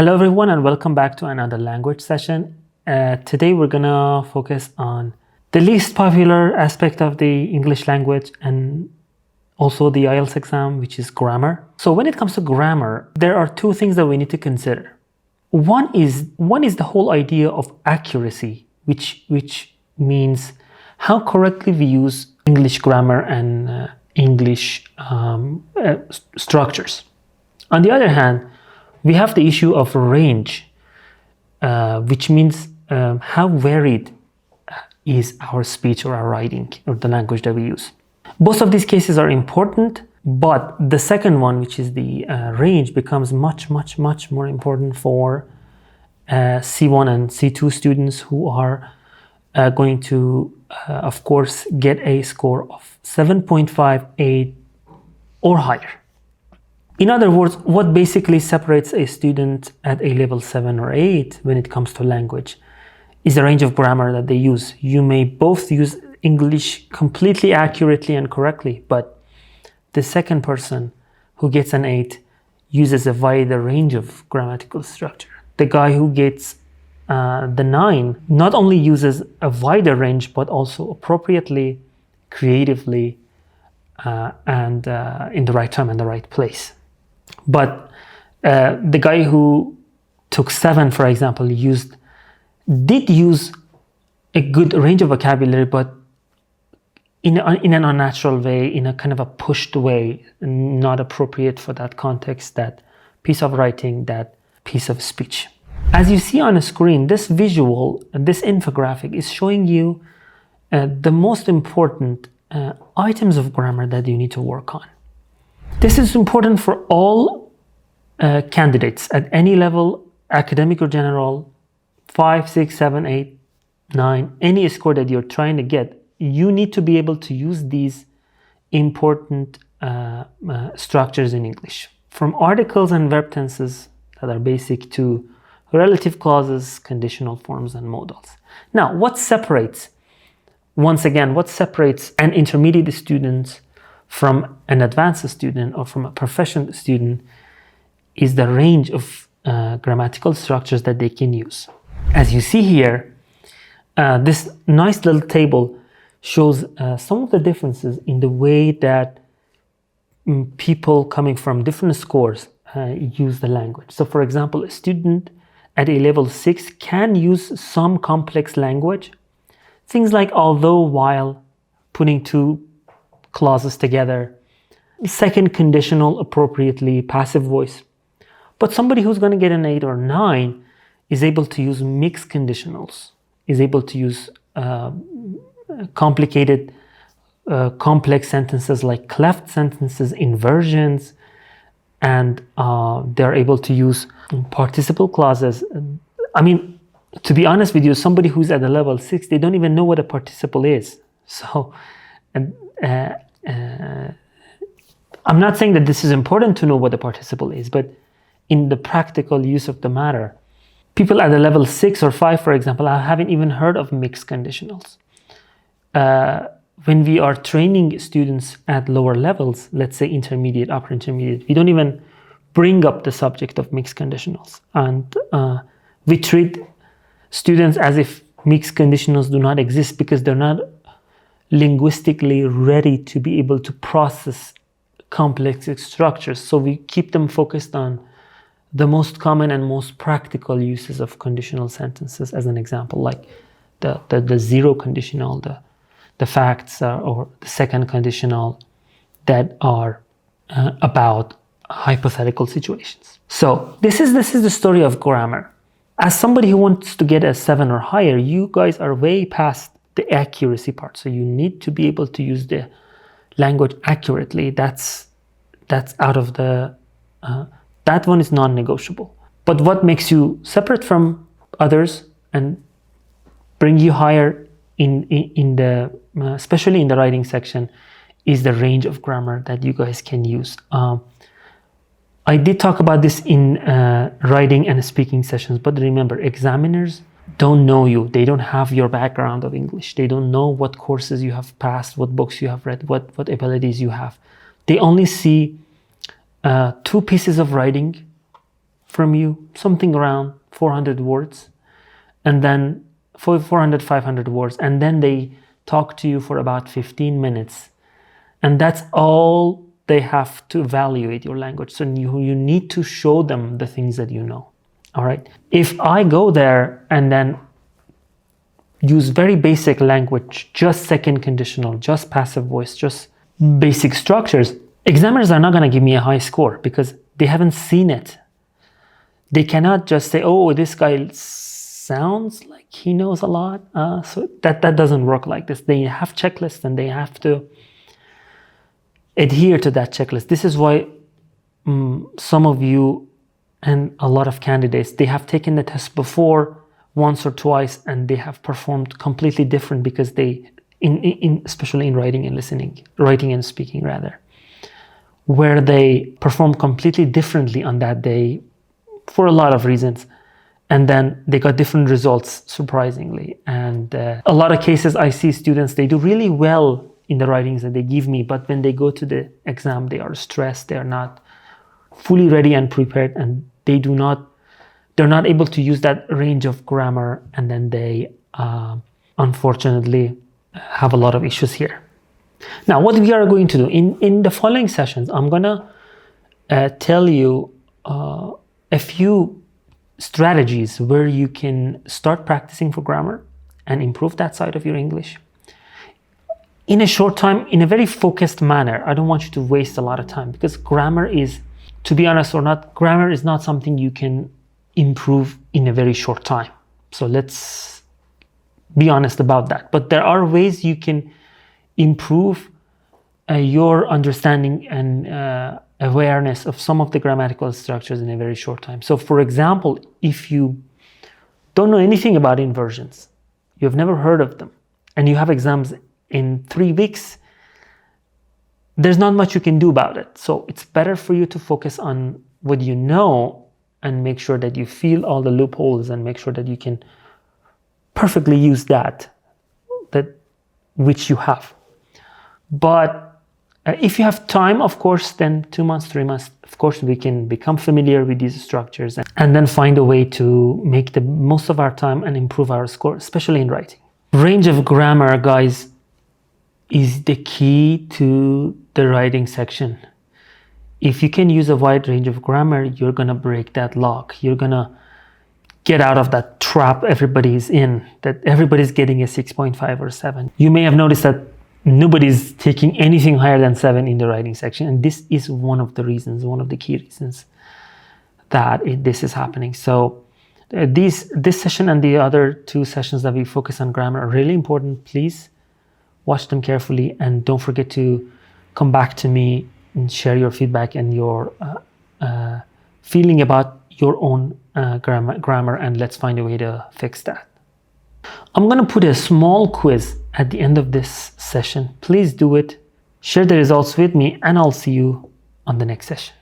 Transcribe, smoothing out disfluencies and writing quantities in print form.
Hello everyone and welcome back to another language session. Today we're gonna focus on the least popular aspect of the English language and also the IELTS exam, which is grammar. So when it comes to grammar, there are two things that we need to consider. One is the whole idea of accuracy, which means how correctly we use English grammar and English structures. On the other hand, we have the issue of range, which means how varied is our speech or our writing or the language that we use. Both of these cases are important, but the second one, which is the range, becomes much more important for C1 and C2 students who are going to, of course, get a score of 7.58 or higher. In other words, what basically separates a student at a level 7 or 8 when it comes to language is the range of grammar that they use. You may both use English completely accurately and correctly, but the second person who gets an 8 uses a wider range of grammatical structure. The guy who gets the 9 not only uses a wider range, but also appropriately, creatively, and in the right time and the right place. But the guy who took 7, for example, did use a good range of vocabulary, but in an unnatural way, in a kind of a pushed way, not appropriate for that context, that piece of writing, that piece of speech. As you see on a screen, this visual, this infographic is showing you the most important items of grammar that you need to work on. This is important for all candidates at any level, academic or general, 5, 6, 7, 8, 9, any score that you're trying to get. You need to be able to use these important structures in English. From articles and verb tenses that are basic to relative clauses, conditional forms, and modals. Now, what separates an intermediate student from an advanced student or from a proficient student is the range of grammatical structures that they can use. As you see here, this nice little table shows some of the differences in the way that people coming from different scores use the language. So for example, a student at a level 6 can use some complex language, things like although, while, putting two clauses together, second conditional appropriately, passive voice. But somebody who's going to get an 8 or 9 is able to use mixed conditionals, is able to use complicated, complex sentences like cleft sentences, inversions, and they're able to use participle clauses. I mean, to be honest with you, somebody who's at a level 6, they don't even know what a participle is. So, I'm not saying that this is important to know what a participle is, but in the practical use of the matter, people at a level 6 or 5, for example, I haven't even heard of mixed conditionals. When we are training students at lower levels, let's say intermediate, upper intermediate, we don't even bring up the subject of mixed conditionals. And we treat students as if mixed conditionals do not exist because they're not linguistically ready to be able to process complex structures. So we keep them focused on the most common and most practical uses of conditional sentences, as an example, like the zero conditional, the facts or the second conditional that are about hypothetical situations. So this is the story of grammar. As somebody who wants to get a 7 or higher, you guys are way past the accuracy part. So you need to be able to use the language accurately. That's out of the that one is non-negotiable. But what makes you separate from others and bring you higher in the especially in the writing section is the range of grammar that you guys can use. I did talk about this in writing and speaking sessions, but remember, examiners don't know you. They don't have your background of English. They don't know what courses you have passed, what books you have read, what abilities you have. They only see 2 pieces of writing from you, something around 400 words, and then 400, 500 words, and then they talk to you for about 15 minutes. And that's all they have to evaluate your language. So you need to show them the things that you know. All right. If I go there and then use very basic language, just second conditional, just passive voice, just basic structures, examiners are not going to give me a high score because they haven't seen it. They cannot just say, oh, this guy sounds like he knows a lot. So that doesn't work like this. They have checklists and they have to adhere to that checklist. This is why some of you and a lot of candidates, they have taken the test before once or twice and they have performed completely different because they, especially in writing and speaking rather, where they perform completely differently on that day for a lot of reasons. And then they got different results, surprisingly. And a lot of cases I see students, they do really well in the writings that they give me, but when they go to the exam, they are stressed, they are not fully ready and prepared, and they're not able to use that range of grammar, and then they unfortunately have a lot of issues here. Now, what we are going to do in the following sessions, I'm gonna tell you a few strategies where you can start practicing for grammar and improve that side of your English in a short time, in a very focused manner. I don't want you to waste a lot of time because grammar is, to be honest or not, grammar is not something you can improve in a very short time. So let's be honest about that. But there are ways you can improve your understanding and awareness of some of the grammatical structures in a very short time. So for example, if you don't know anything about inversions, you've never heard of them, and you have exams in 3 weeks, there's not much you can do about it. So it's better for you to focus on what you know and make sure that you feel all the loopholes and make sure that you can perfectly use that which you have. But if you have time, of course, then 2 months, 3 months, of course, we can become familiar with these structures and then find a way to make the most of our time and improve our score, especially in writing. Range of grammar, guys, is the key to the writing section. If you can use a wide range of grammar, you're gonna break that lock. You're gonna get out of that trap everybody's in, that everybody's getting a 6.5 or 7. You may have noticed that nobody's taking anything higher than 7 in the writing section, and this is one of the key reasons that this is happening. So this session and the other 2 sessions that we focus on grammar are really important. Please watch them carefully, and don't forget to come back to me and share your feedback and your feeling about your own grammar, and let's find a way to fix that. I'm going to put a small quiz at the end of this session. Please do it, share the results with me, and I'll see you on the next session.